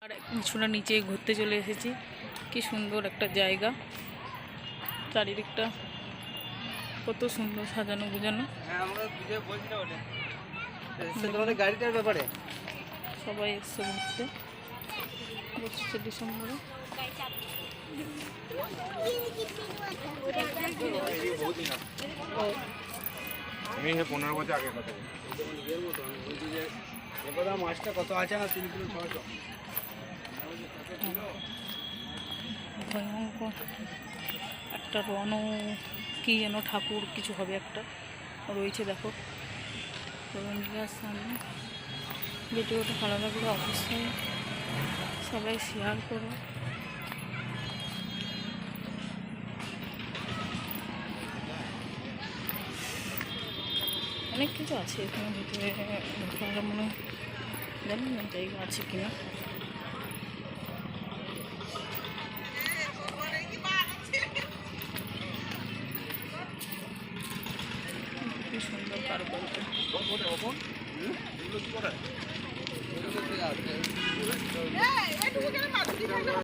আর কিছুটা নিচে ঘুরতে চলে এসেছি। কি সুন্দর একটা জায়গা, চারিদিকটা কত সুন্দর সাজানো গুজানো। গাড়িটার ব্যাপারে সবাই এসছে ঘুরতে, বসছে ডিসেম্বরে। আমি 15 বছর আগে কথা বলছি। মাছটা কত আছে না 3 কিলো 600। ভয়ঙ্কর একটা রণ কি যেন ঠাকুর কিছু হবে একটা রয়েছে, দেখো রবীন্দ্রনাথ সামনে। ভিডিওটা ভালো লাগলে অবশ্যই সবাই শেয়ার করো। অনেক কিছু আছে এখানে ভিতরে, ঢোকার মনে জানি না জায়গা আছে কিনা। কি সুন্দর কারুকার্য।